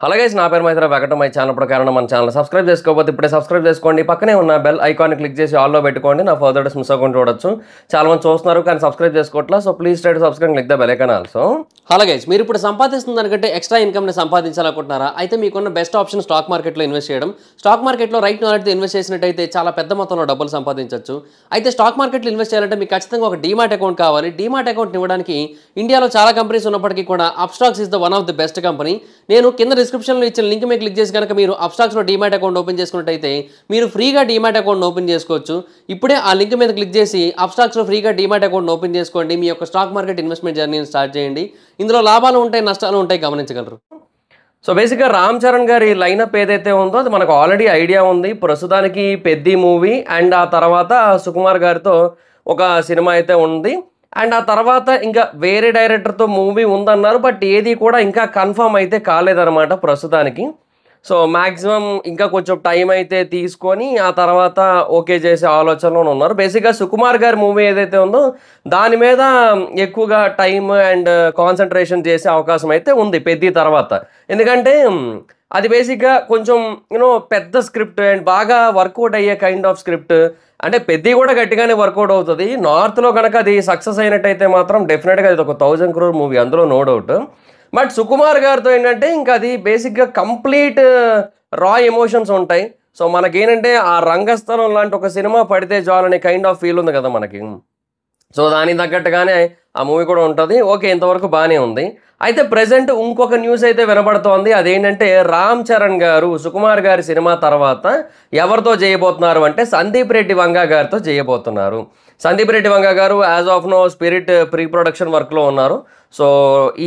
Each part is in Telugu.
హలో గైస్, నా పేరు Maitra. Welcome to my channel. ప్రకారం మన ఛానల్ సబ్స్క్రైబ్ చేసుకోకపోతే ఇప్పుడే సబ్స్క్రైబ్ చేసుకోండి. పక్కనే ఉన్న బెల్ ఐకాన్ క్లిక్ చేసి ఆల్లో పెట్టుకోండి. నా ఫర్దర్ డేస్ మిస్ అవ్వకుండా చూడొచ్చు. చాలా మంది చూస్తున్నారు కానీ సబ్స్క్రైబ్ చేసుకోవట్లా. So please try to subscribe, click the bell icon also. Hello guys, మీరు ఇప్పుడు సంపాదిస్తున్న దానికంటే ఎక్స్ట్రా ఇన్కమ్ని సంపాదించాలనుకుంటున్నారా? అయితే మీకున్న బెస్ట్ ఆప్షన్ స్టాక్ మార్కెట్లో ఇన్వెస్ట్ చేయడం. స్టాక్ మార్కెట్లో రైట్ నాలెడ్జ్తో ఇన్వెస్ట్ చేసినట్టయితే చాలా పెద్ద మొత్తంలో డబ్బులు సంపాదించవచ్చు. అయితే స్టాక్ మార్కెట్లో ఇన్వెస్ట్ చేయాలంటే మీకు ఖచ్చితంగా ఒక డీమాట్ అకౌంట్ కావాలి. డీమాట్ అకౌంట్ ఇవ్వడానికి ఇండియాలో చాలా కంపెనీస్ ఉన్నప్పటికీ కూడా Upstox is the one of the best company. నేను కింద డిస్క్రిప్షన్లో ఇచ్చిన లింక్ మీద క్లిక్ చేసి కనుక మీరు అప్స్టాక్స్లో డీమాట్ అకౌంట్ ఓపెన్ చేసుకున్నట్టయితే మీరు ఫ్రీగా డీమాట్ అకౌంట్ ఓపెన్ చేసుకోవచ్చు. ఇప్పుడే ఆ లింక్ మీద క్లిక్ చేసి అప్స్టాక్స్లో ఫ్రీగా డీమాట్ అకౌంట్ ఓపెన్ చేసుకోండి. మీ యొక్క స్టాక్ మార్కెట్ ఇన్వెస్ట్మెంట్ జర్నీని స్టార్ట్ చేయండి. ఇందులో లాభాలు ఉంటాయి, నష్టాలు ఉంటాయి, గమనించగలరు. సో బేసిక్గా రామ్ చరణ్ గారి లైనప్ ఏదైతే ఉందో అది మనకు ఆల్రెడీ ఐడియా ఉంది. ప్రస్తుతానికి పెద్ది మూవీ అండ్ ఆ తర్వాత సుకుమార్ గారితో ఒక సినిమా అయితే ఉంది. అండ్ ఆ తర్వాత ఇంకా వేరే డైరెక్టర్తో మూవీ ఉందన్నారు. బట్ ఏది కూడా ఇంకా కన్ఫర్మ్ అయితే కాలేదన్నమాట ప్రస్తుతానికి. సో మ్యాక్సిమం ఇంకా కొంచెం టైం అయితే తీసుకొని ఆ తర్వాత ఓకే చేసే ఆలోచనలో ఉన్నారు. బేసిక్గా సుకుమార్ గారి మూవీ ఏదైతే ఉందో దాని మీద ఎక్కువగా టైం అండ్ కాన్సన్ట్రేషన్ చేసే అవకాశం అయితే ఉంది పెద్ద తర్వాత. ఎందుకంటే అది బేసిక్గా కొంచెం పెద్ద స్క్రిప్ట్ అండ్ బాగా వర్కౌట్ అయ్యే కైండ్ ఆఫ్ స్క్రిప్ట్. అంటే పెద్ద కూడా గట్టిగానే వర్కౌట్ అవుతుంది. నార్త్లో కనుక అది సక్సెస్ అయినట్టయితే మాత్రం డెఫినెట్గా అది ఒక 1000 crore మూవీ, అందులో నో డౌట్. బట్ సుకుమార్ గారితో ఏంటంటే ఇంకా అది బేసిక్గా కంప్లీట్ రా ఎమోషన్స్ ఉంటాయి. సో మనకేంటంటే ఆ రంగస్థలం లాంటి ఒక సినిమా పడితే చాలనే కైండ్ ఆఫ్ ఫీల్ ఉంది కదా మనకి. సో దానికి తగ్గట్టుగానే ఆ మూవీ కూడా ఉంటుంది. ఓకే, ఇంతవరకు బాగానే ఉంది. అయితే ప్రజెంట్ ఇంకొక న్యూస్ అయితే వినబడుతోంది. అదేంటంటే రామ్ చరణ్ గారు సుకుమార్ గారి సినిమా తర్వాత ఎవరితో చేయబోతున్నారు అంటే సందీప్ రెడ్డి వంగా గారితో చేయబోతున్నారు. సందీప్ రెడ్డి వంగా గారు as of now Spirit pre production వర్క్లో ఉన్నారు. సో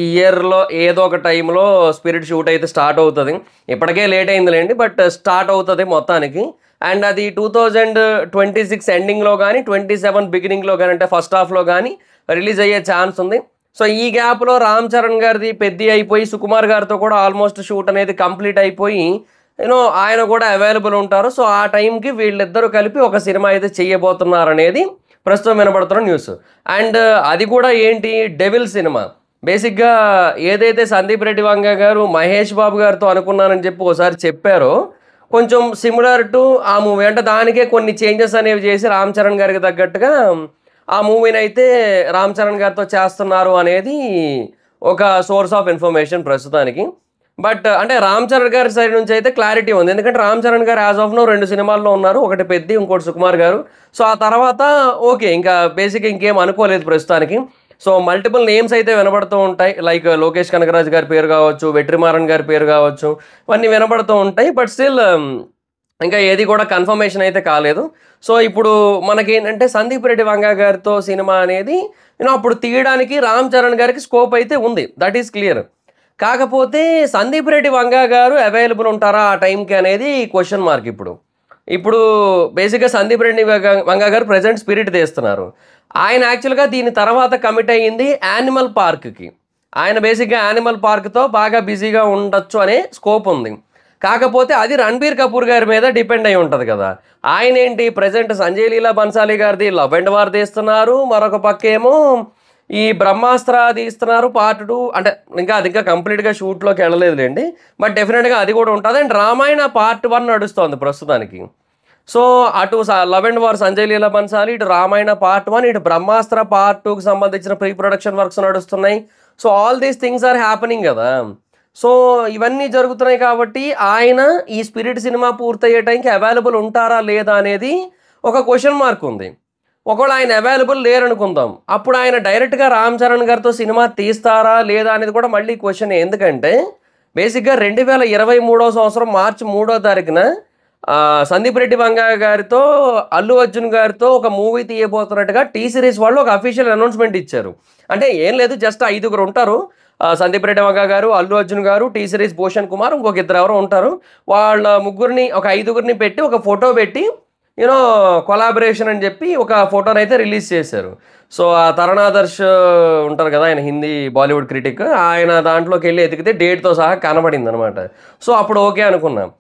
ఈ ఇయర్లో ఏదో ఒక టైంలో స్పిరిట్ షూట్ అయితే స్టార్ట్ అవుతుంది. ఇప్పటికే లేట్ అయిందిలేండి, బట్ స్టార్ట్ అవుతుంది మొత్తానికి. అండ్ అది 2026 ఎండింగ్లో కానీ 27 బిగినింగ్లో కానీ అంటే ఫస్ట్ హాఫ్లో కానీ రిలీజ్ అయ్యే ఛాన్స్ ఉంది. సో ఈ గ్యాప్లో రామ్ చరణ్ గారిది పెద్ద అయిపోయి సుకుమార్ గారితో కూడా ఆల్మోస్ట్ షూట్ అనేది కంప్లీట్ అయిపోయి ఆయన కూడా అవైలబుల్ ఉంటారు. సో ఆ టైంకి వీళ్ళిద్దరూ కలిపి ఒక సినిమా అయితే చేయబోతున్నారు అనేది ప్రస్తుతం వినబడుతున్న న్యూస్. అండ్ అది కూడా ఏంటి, డెవిల్ సినిమా. బేసిక్గా ఏదైతే సందీప్ రెడ్డి వంగ గారు మహేష్ బాబు గారితో అనుకున్నానని చెప్పి ఒకసారి చెప్పారో కొంచెం సిమిలర్ టు ఆ మూవీ. అంటే దానికే కొన్ని చేంజెస్ అనేవి చేసి రామ్ చరణ్ గారికి తగ్గట్టుగా ఆ మూవీని అయితే రామ్ చరణ్ గారితో చేస్తున్నారు అనేది ఒక సోర్స్ ఆఫ్ ఇన్ఫర్మేషన్ ప్రస్తుతానికి. బట్ అంటే రామ్ చరణ్ గారి సైడ్ నుంచి అయితే క్లారిటీ ఉంది. ఎందుకంటే రామ్ చరణ్ గారు యాజ్ ఆఫ్ నో 2 సినిమాల్లో ఉన్నారు, ఒకటి పెద్ది, ఇంకోటి సుకుమార్ గారు. సో ఆ తర్వాత ఓకే, ఇంకా బేసిక్గా ఇంకేం అనుకోలేదు ప్రస్తుతానికి. సో మల్టిపుల్ నేమ్స్ అయితే వినబడుతూ ఉంటాయి. లైక్ లోకేష్ కనగరాజ్ గారి పేరు కావచ్చు, వెట్రిమారన్ గారి పేరు కావచ్చు, ఇవన్నీ వినబడుతూ ఉంటాయి. బట్ స్టిల్ ఇంకా ఏది కూడా కన్ఫర్మేషన్ అయితే కాలేదు. సో ఇప్పుడు మనకేంటంటే సందీప్ రెడ్డి వంగా గారితో సినిమా అనేది అప్పుడు తీయడానికి రామ్ చరణ్ గారికి స్కోప్ అయితే ఉంది, దట్ ఈస్ క్లియర్. కాకపోతే సందీప్ రెడ్డి వంగా గారు అవైలబుల్ ఉంటారా ఆ టైంకి అనేది క్వశ్చన్ మార్క్. ఇప్పుడు బేసిక్గా సందీప్ రెడ్డి వంగా గారు ప్రజెంట్ స్పిరిట్ తీస్తున్నారు. ఆయన యాక్చువల్గా దీని తర్వాత కమిట్ అయ్యింది యానిమల్ పార్క్కి. ఆయన బేసిక్గా యానిమల్ పార్క్తో బాగా బిజీగా ఉండొచ్చు అనే స్కోప్ ఉంది. కాకపోతే అది రణబీర్ కపూర్ గారి మీద డిపెండ్ అయి ఉంటుంది కదా. ఆయన ఏంటి ప్రజెంట్ సంజయ్ లీలా బన్సాలి గారిది లవ్ అండ్ వార్ తీస్తున్నారు, మరొక పక్క ఏమో ఈ బ్రహ్మాస్త్ర తీస్తున్నారు పార్ట్ 2. అంటే అది ఇంకా కంప్లీట్గా షూట్లోకి వెళ్ళలేదులేండి, బట్ డెఫినెట్గా అది కూడా ఉంటుంది. అండ్ రామాయణ పార్ట్ 1 నడుస్తుంది ప్రస్తుతానికి. సో అటు Love and War Sanjay Leela Bhansali, ఇటు రామాయణ పార్ట్ 1, ఇటు బ్రహ్మాస్త్ర పార్ట్ 2కి సంబంధించిన ప్రీ ప్రొడక్షన్ వర్క్స్ నడుస్తున్నాయి. So all these things are happening కదా. సో ఇవన్నీ జరుగుతున్నాయి కాబట్టి ఆయన ఈ స్పిరిట్ సినిమా పూర్తయ్యే టైంకి అవైలబుల్ ఉంటారా లేదా అనేది ఒక క్వశ్చన్ మార్క్ ఉంది. ఒకవేళ ఆయన అవైలబుల్ లేరనుకుందాం, అప్పుడు ఆయన డైరెక్ట్గా రామ్ చరణ్ గారితో సినిమా తీస్తారా లేదా అనేది కూడా మళ్ళీ క్వశ్చన్. ఎందుకంటే బేసిక్గా 2023 సంవత్సరం మార్చి 3వ తారీఖున సందీప్ రెడ్డి వంగా గారితో అల్లు అర్జున్ గారితో ఒక మూవీ తీయబోతున్నట్టుగా టీ సిరీస్ వాళ్ళు ఒక అఫీషియల్ అనౌన్స్మెంట్ ఇచ్చారు. అంటే ఏం లేదు, జస్ట్ 5 ఉంటారు. సందీప్ రెడ్డి వంగా గారు, అల్లు అర్జున్ గారు, టీ సిరీస్ భూషణ్ కుమార్, ఇంకొక 2 ఎవరో ఉంటారు. వాళ్ళ ముగ్గురిని ఒక 5 పెట్టి ఒక ఫోటో పెట్టి కొలాబరేషన్ అని చెప్పి ఒక ఫోటోని అయితే రిలీజ్ చేశారు. సో ఆ తరుణాదర్శ్ ఉంటారు కదా, ఆయన హిందీ బాలీవుడ్ క్రిటిక్, ఆయన దాంట్లోకి వెళ్ళి ఎతికితే డేట్తో సహా కనబడింది అనమాట. సో అప్పుడు ఓకే అనుకున్నాం.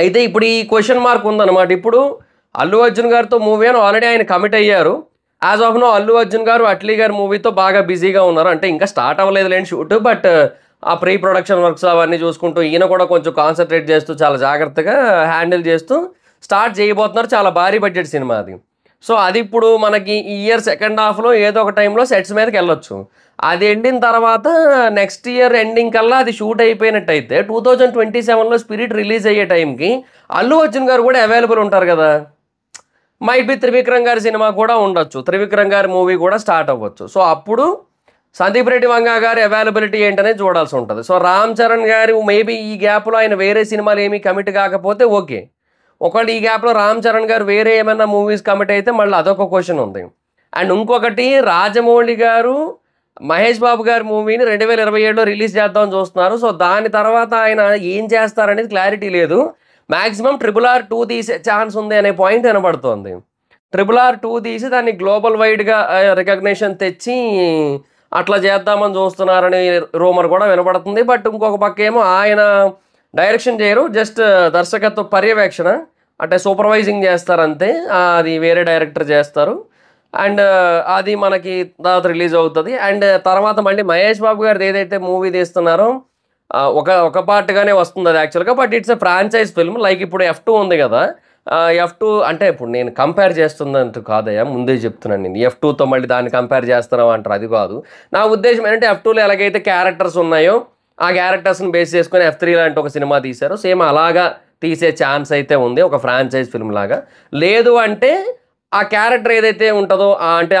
అయితే ఇప్పుడు ఈ క్వశ్చన్ మార్క్ ఉందన్నమాట. ఇప్పుడు అల్లు అర్జున్ గారితో మూవీ అని ఆల్రెడీ ఆయన కమిట్ అయ్యారు. As of now Allu Arjun గారు అట్లీ గారి మూవీతో బాగా బిజీగా ఉన్నారు. అంటే ఇంకా స్టార్ట్ అవ్వలేదు లేని షూట్, బట్ ఆ ప్రీ ప్రొడక్షన్ వర్క్స్ అవన్నీ చూసుకుంటూ ఈయన కూడా కొంచెం కాన్సన్ట్రేట్ చేస్తూ చాలా జాగ్రత్తగా హ్యాండిల్ చేస్తూ స్టార్ట్ చేయబోతున్నారు. చాలా భారీ బడ్జెట్ సినిమా అది. సో అది ఇప్పుడు మనకి ఈ ఇయర్ సెకండ్ హాఫ్లో ఏదో ఒక టైంలో సెట్స్ మీదకి వెళ్ళొచ్చు. అది ఎండిన తర్వాత నెక్స్ట్ ఇయర్ ఎండింగ్ కల్లా అది షూట్ అయిపోయినట్టయితే 2027లో స్పిరిట్ రిలీజ్ అయ్యే టైంకి అల్లు అర్జున్ గారు కూడా అవైలబుల్ ఉంటారు కదా. మైట్ బి త్రివిక్రమ్ గారి సినిమా కూడా ఉండొచ్చు, త్రివిక్రమ్ గారి మూవీ కూడా స్టార్ట్ అవ్వచ్చు. సో అప్పుడు సందీప్ రెడ్డి వంగ గారి అవైలబిలిటీ ఏంటనేది చూడాల్సి ఉంటుంది. సో రామ్ చరణ్ గారు మేబీ ఈ గ్యాప్లో ఆయన వేరే సినిమాలు ఏమీ కమిట్ కాకపోతే ఓకే. ఒకవేళ ఈ గ్యాప్లో రామ్ చరణ్ గారు వేరే ఏమైనా మూవీస్ కమిట్ అయితే మళ్ళీ అదొక క్వశ్చన్ ఉంది. అండ్ ఇంకొకటి రాజమౌళి గారు మహేష్ బాబు గారి మూవీని 2027లో రిలీజ్ చేద్దామని చూస్తున్నారు. సో దాని తర్వాత ఆయన ఏం చేస్తారనేది క్లారిటీ లేదు. మ్యాక్సిమం RRR 2 తీసే ఛాన్స్ ఉంది అనే పాయింట్ వినబడుతోంది. RRR 2 తీసి దాన్ని గ్లోబల్ వైడ్గా రికగ్నిషన్ తెచ్చి అట్లా చేద్దామని చూస్తున్నారని రూమర్ కూడా వినబడుతుంది. బట్ ఇంకొక పక్క ఏమో ఆయన డైరెక్షన్ చేయరు, జస్ట్ దర్శకత్వ పర్యవేక్షణ అంటే సూపర్వైజింగ్ చేస్తారు అంతే. అది వేరే డైరెక్టర్ చేస్తారు. అండ్ అది మనకి తర్వాత రిలీజ్ అవుతుంది. అండ్ తర్వాత మళ్ళీ మహేష్ బాబు గారిది ఏదైతే మూవీ తీస్తున్నారో ఒక పార్ట్గానే వస్తుంది అది యాక్చువల్గా. But it's a franchise film. Like ఇప్పుడు F2 ఉంది కదా, F2 అంటే ఇప్పుడు నేను కంపేర్ చేస్తున్నంత కాదయ్యా, ముందే చెప్తున్నాను నేను. F2తో మళ్ళీ దాన్ని కంపేర్ చేస్తున్నావు అంటారు, అది కాదు నా ఉద్దేశం. ఏంటంటే F2లో ఎలాగైతే క్యారెక్టర్స్ ఉన్నాయో ఆ క్యారెక్టర్స్ని బేస్ చేసుకొని F3 లాంటి ఒక సినిమా తీశారు, సేమ్ అలాగా తీసే ఛాన్స్ అయితే ఉంది, ఒక ఫ్రాంచైజ్ ఫిల్మ్ లాగా. లేదు అంటే ఆ క్యారెక్టర్ ఏదైతే ఉంటుందో అంటే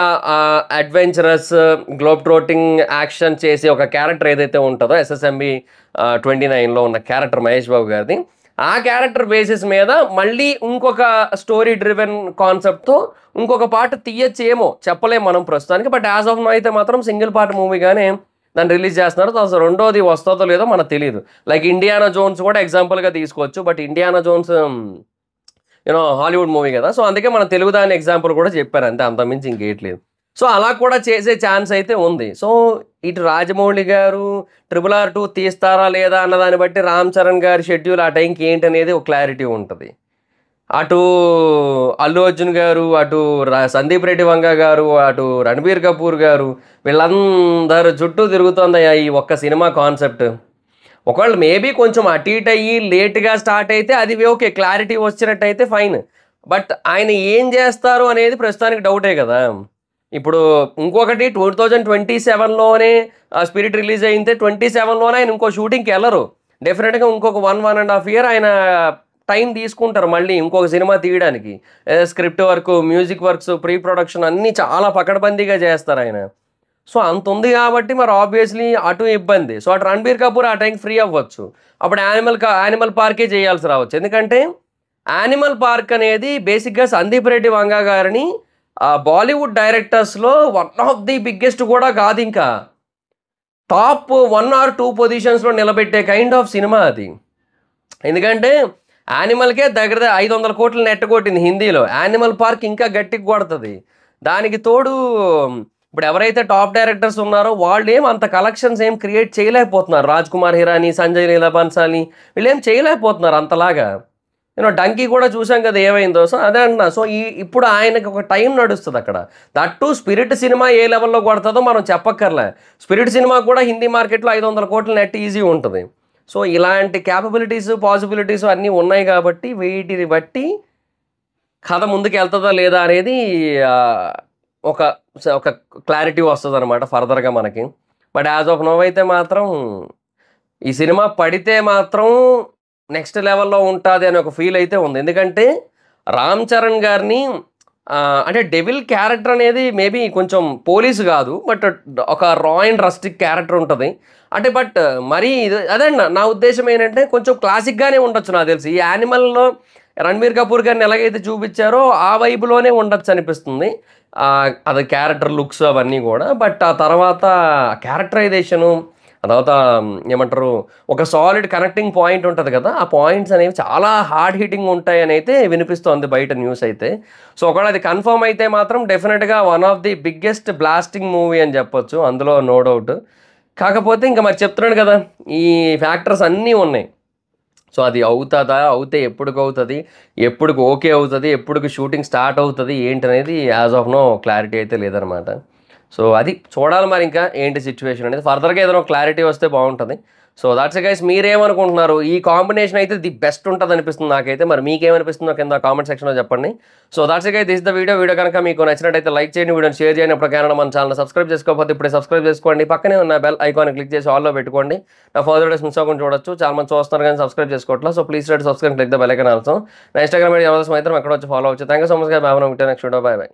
అడ్వెంచరస్ గ్లోబ్ ట్రోటింగ్ యాక్షన్ చేసే ఒక క్యారెక్టర్ ఏదైతే ఉంటుందో SSMB 29లో ఉన్న క్యారెక్టర్ మహేష్ బాబు గారిది, ఆ క్యారెక్టర్ బేసిస్ మీద మళ్ళీ ఇంకొక స్టోరీ డ్రివెన్ కాన్సెప్ట్తో ఇంకొక పార్ట్ తీయచ్చేమో చెప్పలేము మనం ప్రస్తుతానికి. బట్ యాజ్ ఆఫ్ నో అయితే మాత్రం సింగిల్ పార్ట్ మూవీగానే దాన్ని రిలీజ్ చేస్తున్నారు. అసలు రెండోది వస్తుందో లేదో మనకు తెలియదు. లైక్ ఇండియానా జోన్స్ కూడా ఎగ్జాంపుల్గా తీసుకోవచ్చు. But Indiana Jones Hollywood movie కదా, సో అందుకే మన తెలుగు దాని ఎగ్జాంపుల్ కూడా చెప్పారు అంతే, అంతమించి ఇంకేయట్లేదు. సో అలా కూడా చేసే ఛాన్స్ అయితే ఉంది. సో ఇటు రాజమౌళి గారు RRR 2 తీస్తారా లేదా అన్న దాన్ని బట్టి రామ్ చరణ్ గారి షెడ్యూల్ ఆ టైంకి ఏంటనేది ఒక క్లారిటీ ఉంటుంది. అటు అల్లు అర్జున్ గారు, అటు సందీప్ రెడ్డి వంగ గారు, అటు రణబీర్ కపూర్ గారు, వీళ్ళందరూ చుట్టూ తిరుగుతుందయ్యా ఈ ఒక్క సినిమా కాన్సెప్ట్. ఒకవేళ మేబీ కొంచెం అటు ఇటు అయ్యి లేట్గా స్టార్ట్ అయితే అది ఓకే, క్లారిటీ వచ్చినట్టయితే ఫైన్. బట్ ఆయన ఏం చేస్తారు అనేది ప్రస్తుతానికి డౌటే కదా. ఇప్పుడు ఇంకొకటి 2027లోనే స్పిరిట్ రిలీజ్ అయితే 27లోనే ఆయన ఇంకో షూటింగ్కి వెళ్ళరు. డెఫినెట్గా ఇంకొక 1.5 year ఆయన టైం తీసుకుంటారు మళ్ళీ ఇంకొక సినిమా తీయడానికి. Script work, music works, pre production అన్నీ చాలా పకడ్బందీగా చేస్తారు ఆయన. సో అంత ఉంది కాబట్టి మరి ఆబ్వియస్లీ అటు ఇబ్బంది. సో అటు రణబీర్ కపూర్ ఆ టైంకి ఫ్రీ అవ్వచ్చు, అప్పుడు యానిమల్ పార్కే చేయాల్సి రావచ్చు. ఎందుకంటే యానిమల్ పార్క్ అనేది బేసిక్గా సందీప్ రెడ్డి వంగ గారిని బాలీవుడ్ డైరెక్టర్స్లో వన్ ఆఫ్ ది బిగ్గెస్ట్ కూడా కాదు, ఇంకా టాప్ 1 or 2 పొజిషన్స్లో నిలబెట్టే కైండ్ ఆఫ్ సినిమా అది. ఎందుకంటే యానిమల్కే దగ్గర 500 కోట్లు నెట్ కొట్టింది హిందీలో, యానిమల్ పార్క్ ఇంకా గట్టికి కొడుతుంది. దానికి తోడు ఇప్పుడు ఎవరైతే టాప్ డైరెక్టర్స్ ఉన్నారో వాళ్ళు ఏం అంత కలెక్షన్స్ ఏం క్రియేట్ చేయలేకపోతున్నారు. రాజ్ కుమార్ హిరానీ, సంజయ్ లీలా బన్సాలి వీళ్ళు ఏం చేయలేకపోతున్నారు అంతలాగా. డంకీ కూడా చూసాం కదా ఏమైందో. సో అదే అంటున్నా. సో ఇప్పుడు ఆయనకి ఒక టైం నడుస్తుంది అక్కడ. దట్టు స్పిరిట్ సినిమా ఏ లెవెల్లో కొడుతుందో మనం చెప్పక్కర్లే. స్పిరిట్ సినిమా కూడా హిందీ మార్కెట్లో 500 కోట్ల నెట్ ఈజీ ఉంటుంది. సో ఇలాంటి క్యాపబిలిటీస్, పాసిబిలిటీస్ అన్నీ ఉన్నాయి కాబట్టి వీటిని బట్టి కథ ముందుకు వెళ్తుందా లేదా అనేది ఒక క్లారిటీ వస్తుంది అనమాట ఫర్దర్గా మనకి. బట్ యాజ్ ఆఫ్ నో అయితే మాత్రం ఈ సినిమా పడితే మాత్రం నెక్స్ట్ లెవెల్లో ఉంటుంది అనే ఒక ఫీల్ అయితే ఉంది. ఎందుకంటే రామ్ చరణ్ గారిని అంటే డెవిల్ క్యారెక్టర్ అనేది మేబీ కొంచెం పోలీసు కాదు, బట్ ఒక రా అండ్ రస్టిక్ క్యారెక్టర్ ఉంటుంది అంటే. బట్ మరీ అదే నా ఉద్దేశం ఏంటంటే కొంచెం క్లాసిక్గానే ఉండొచ్చు నాకు తెలిసి. ఈ యానిమల్లో రణబీర్ కపూర్ గారిని ఎలాగైతే చూపించారో ఆ వైపులోనే ఉండొచ్చు అనిపిస్తుంది, అది క్యారెక్టర్ లుక్స్ అవన్నీ కూడా. బట్ ఆ తర్వాత క్యారెక్టరైజేషను, ఆ తర్వాత ఏమంటారు ఒక సాలిడ్ కనెక్టింగ్ పాయింట్ ఉంటుంది కదా, ఆ పాయింట్స్ అనేవి చాలా హార్డ్ హిట్టింగ్ ఉంటాయని అయితే వినిపిస్తుంది బయట న్యూస్ అయితే. సో ఒకవేళ అది కన్ఫర్మ్ అయితే మాత్రం డెఫినెట్గా one of the biggest blasting movie అని చెప్పొచ్చు, అందులో నో డౌట్. కాకపోతే ఇంకా మరి చెప్తున్నాడు కదా ఈ ఫ్యాక్టర్స్ అన్నీ ఉన్నాయి. సో అది అవుతుందా, అవుతే ఎప్పటికి అవుతుంది, ఎప్పటికి ఓకే అవుతుంది, ఎప్పటికి షూటింగ్ స్టార్ట్ అవుతుంది ఏంటనేది యాజ్ ఆఫ్ నో క్లారిటీ అయితే లేదనమాట. సో అది చూడాలి మరి ఇంకా ఏంటి సిచ్యువేషన్ అనేది. ఫర్దర్‌గా ఏదైనా క్లారిటీ వస్తే బావుంటది. So that's it guys. మీరేమనుకుంటున్నారు? ఈ కాంబినేషన్ అయితే ది బెస్ట్ ఉంటదనిపిస్తుంది నాకైతే. మరి మీకేమనిపిస్తుందో కింద కామెంట్ సెక్షన్‌లో చెప్పండి. So that's it guys. This the video. Video కనుక మీకు నచ్చినట్టయితే లైక్ చేయండి. వీడియోని షేర్ చేయండి. ఎప్పటికైనా మన ఛానెల్‌ని సబ్స్క్రైబ్ చేసుకోకపోతే ఇప్పుడే సబ్స్క్రైబ్ చేసుకోండి. పక్కనే ఉన్న బెల్ ఐకాన్ క్లిక్ చేసి ఆల్‌లో పెట్టుకోండి. నా ఫర్దర్ వీడియోస్ మిస్ అవ్వకుండా చూడొచ్చు. చాలా మంది చూస్తున్నారు కానీ సబ్స్క్రైబ్ చేసుకోవట్లేదు. So please subscribe click the bell icon also. నా ఇన్‌స్టాగ్రామ్ ఐడి ఎవరి కోసం అయితే అక్కడ వచ్చి ఫాలో అవ్వచ్చు. Thank you so much guys. By by. Next video. By by.